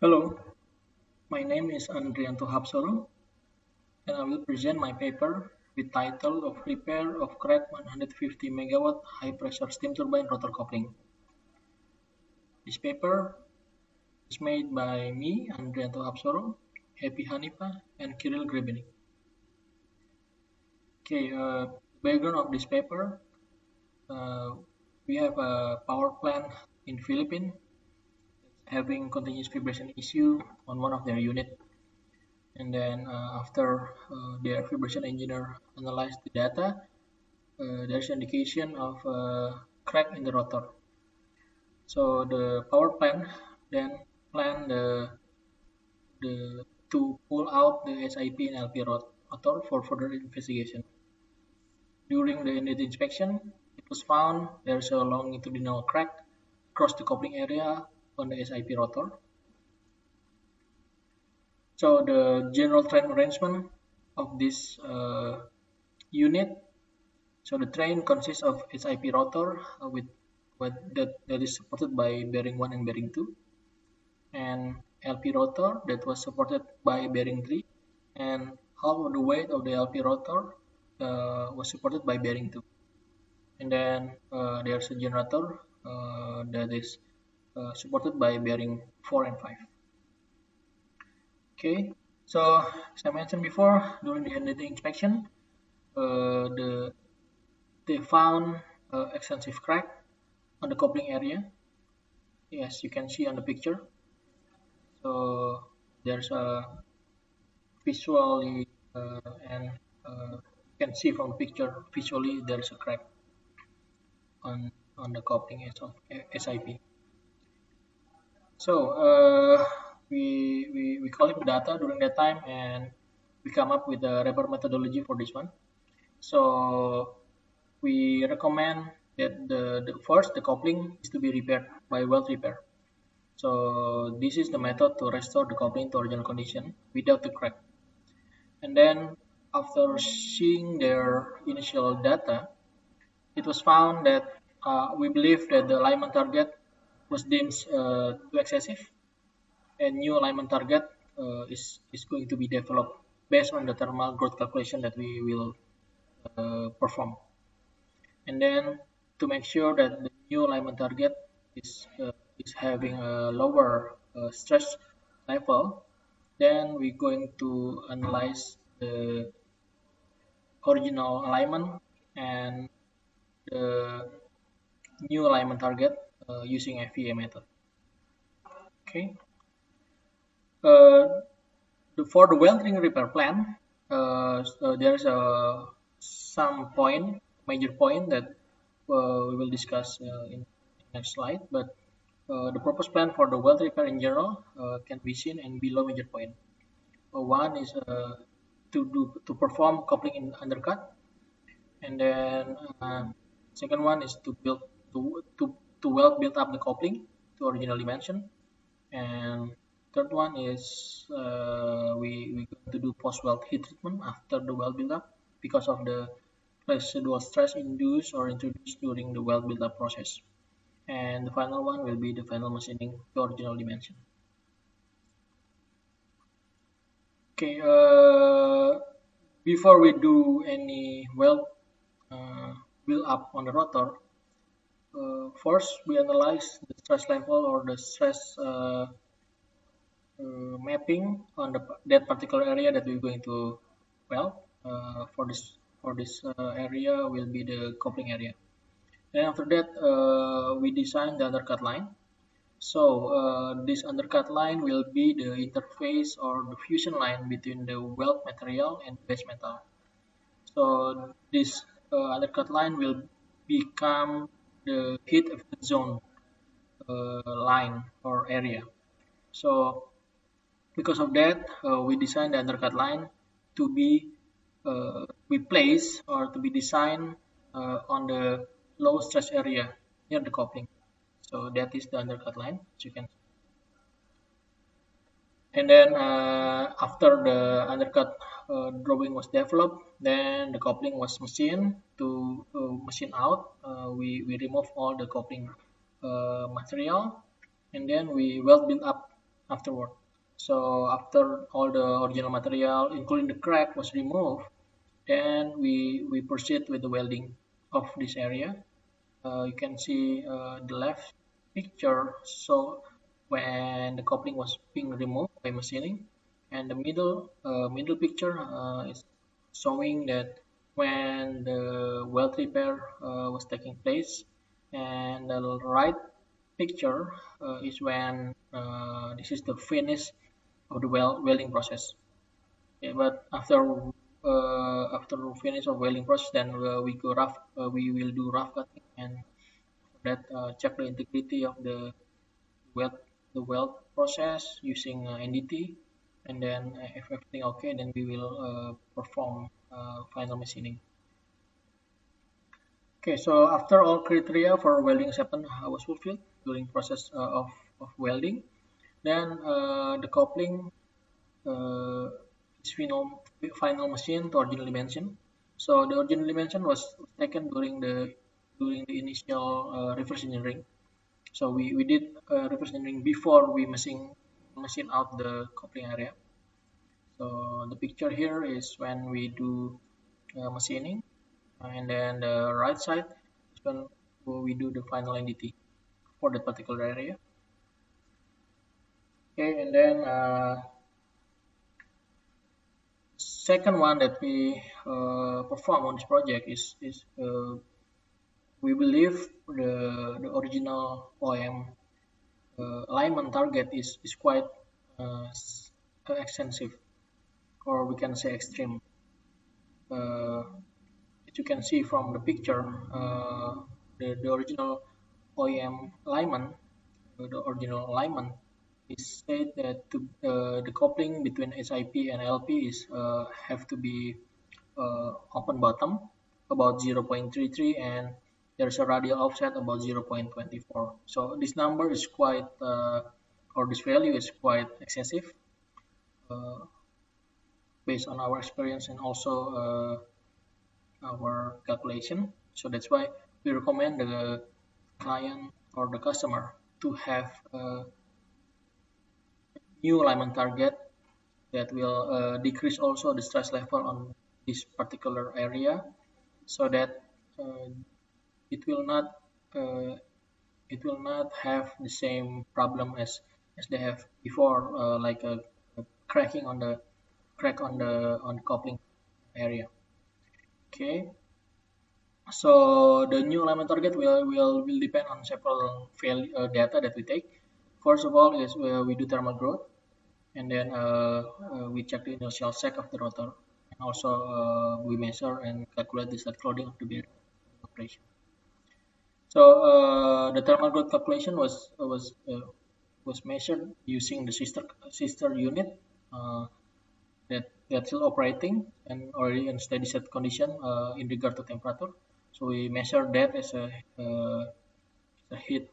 Hello, my name is Andrianto Hapsoro, and I will present my paper with title of Repair of Cracked 150 megawatt high pressure steam turbine rotor coupling. This paper is made by me, Andrianto Hapsoro, Happy Hanifa, and Kirill Grebenik. Okay, background of this paper, uh, we have a power plant in Philippines having continuous vibration issue on one of their unit. And then after their vibration engineer analyzed the data, there's indication of crack in the rotor. So the power plant then plan to pull out the SIP and LP rotor for further investigation. During the inlet inspection, it was found there's a longitudinal crack across the coupling area on the SIP rotor. So the general train arrangement of this unit. So the train consists of SIP rotor with that is supported by bearing 1 and bearing 2, and LP rotor that was supported by bearing 3, and half of the weight of the LP rotor was supported by bearing 2. And then there's a generator that is supported by bearing 4 and 5. Okay, so as I mentioned before, during the NDT inspection, they found extensive crack on the coupling area. Yes, you can see on the picture. So there's a visually and you can see from the picture visually there's a crack on the coupling edge of SIP. So we collect data during that time and we come up with a repair methodology for this one. So we recommend that the coupling is to be repaired by weld repair. So this is the method to restore the coupling to original condition without the crack. And then after seeing their initial data, it was found that we believe that the alignment target was deemed too excessive, and new alignment target is going to be developed based on the thermal growth calculation that we will perform. And then to make sure that the new alignment target is having a lower stress level, then we're going to analyze the original alignment and the new alignment target using FEA method. Okay. For the welding repair plan, so there's some major point that we will discuss in next slide. But the purpose plan for the weld repair in general can be seen in below major point. One is to perform coupling in undercut, and then second one is to weld build up the coupling to original dimension, and third one is we going to do post weld heat treatment after the weld build up because of the residual stress induced or introduced during the weld build up process. And the final one will be the final machining to original dimension. Okay, before we do any weld build up on the rotor, first we analyze the stress level or the stress mapping on that particular area that we're going to weld. For this area will be the coupling area. And after that, we design the undercut line. So this undercut line will be the interface or the fusion line between the weld material and base metal. So this undercut line will become the heat effect zone line or area. So because of that, we designed the undercut line to be placed or to be designed on the low stress area near the coupling. So that is the undercut line, as you can see. And then after the undercut drawing was developed, then the coupling was machined. To machine out, we remove all the coupling material, and then we weld build up afterward. So after all the original material, including the crack, was removed, then we proceed with the welding of this area. You can see the left picture. So when the coupling was being removed by machining, and the middle picture is showing that when the weld repair was taking place, and the right picture is when this is the finish of the welding process. Yeah, but after finish of welding process, then we go rough. We will do rough cutting, and that check the integrity of weld the weld process using NDT, and then if everything okay, then we will perform final machining. Okay, so after all criteria for welding acceptance was fulfilled during process of welding, then the coupling is final machine to original dimension. So the original dimension was taken during the initial reverse engineering. So we did reverse engineering before we machine out the coupling area. So the picture here is when we do machining, and then the right side is when we do the final NDT for that particular area. Okay, and then second one that we perform on this project is we believe the original OM alignment target is quite extensive, or we can say extreme. As you can see from the picture, the original OEM alignment, the original alignment is said that the coupling between SIP and LP is have to be open bottom about 0.33, and there's a radial offset about 0.24. So this number is quite or this value is quite excessive uh, based on our experience and also our calculation. So that's why we recommend the client or the customer to have a new alignment target that will decrease also the stress level on this particular area, so that uh, it will not uh, it will not have the same problem as they have before, like a cracking on the crack on the coupling area. Okay, so the new alignment target will depend on several data that we take. First of all is we do thermal growth, and then we check the inertial sag of the rotor, and also we measure and calculate the state loading of the bearing operation. So the thermal growth calculation was measured using the sister unit that's still operating and already in steady state condition in regard to temperature. So we measure that as a heat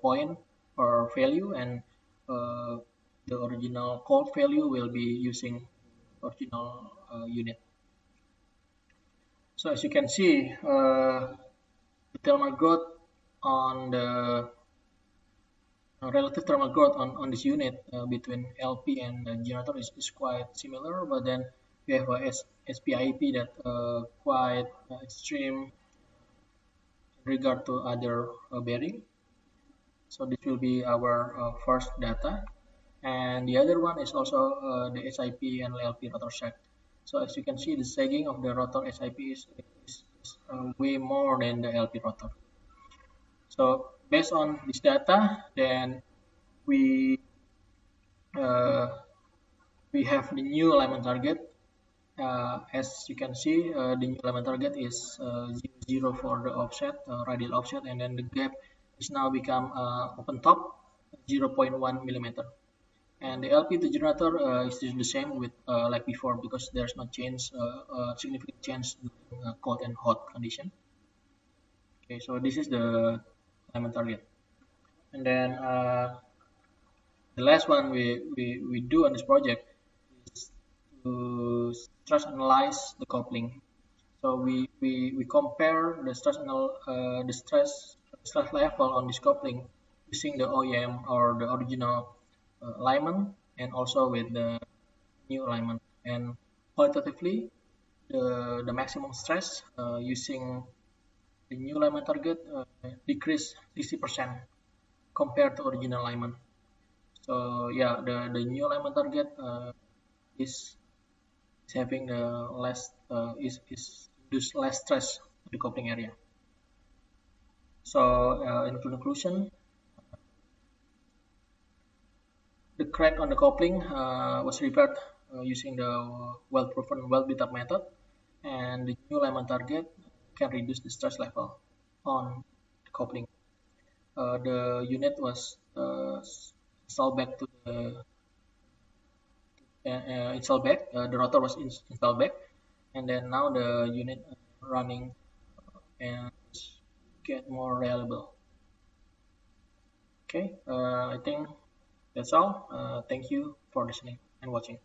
point or value, and the original cold value will be using original unit. So as you can see, the thermal growth on the relative thermal growth on this unit between LP and the generator is quite similar, but then we have a SPIP that quite extreme in regard to other bearing. So this will be our first data, and the other one is also the SIP and LP rotor sag. So as you can see, the sagging of the rotor SIP is way more than the LP rotor. So based on this data, then we uh, we have the new alignment target. As you can see, the new alignment target is 0 for the offset, radial offset, and then the gap is now become open top 0.1 millimeter. And the LP to generator is still the same with like before, because there's no change, significant change in cold and hot condition. Okay, so this is the alignment target. And then the last one we do on this project is to stress analyze the coupling. So we compare the stress level on this coupling using the OEM or the original alignment and also with the new alignment. And qualitatively, the maximum stress using the new alignment target decreased 60% compared to original alignment. So yeah, the new alignment target is having the less is induce less stress to the coupling area. So in conclusion, the crack on the coupling was repaired using the well-proven weld beat-up method, and the new alignment target can reduce the stress level on the coupling. The unit was installed back to the installed back. The rotor was installed back, and then now the unit running and get more reliable. Okay, I think that's all. Thank you for listening and watching.